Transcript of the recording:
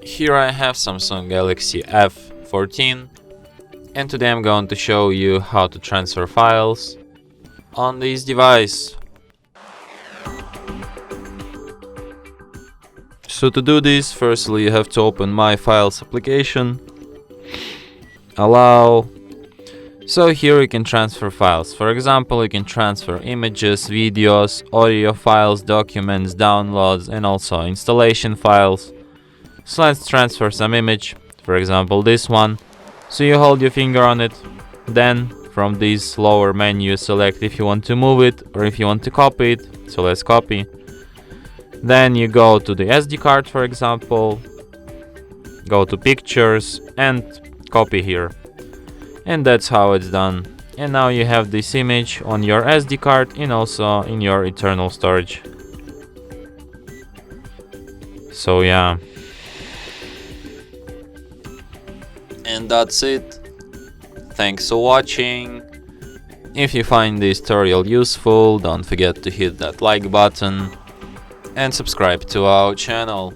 Here I have Samsung Galaxy F14, and today I'm going to show you how to transfer files on this device. So to do this, firstly you have to open My Files application, allow. So here you can transfer files. For example, you can transfer images, videos, audio files, documents, downloads, and also installation files. So let's transfer some image, for example this one. So you hold your finger on it, then from this lower menu select if you want to move it or if you want to copy it. So let's copy. Then you go to the SD card, for example, go to pictures and copy here. And that's how it's done. And now you have this image on your SD card and also in your internal storage. So yeah. And that's it. Thanks for watching. If you find this tutorial useful, don't forget to hit that like button and subscribe to our channel.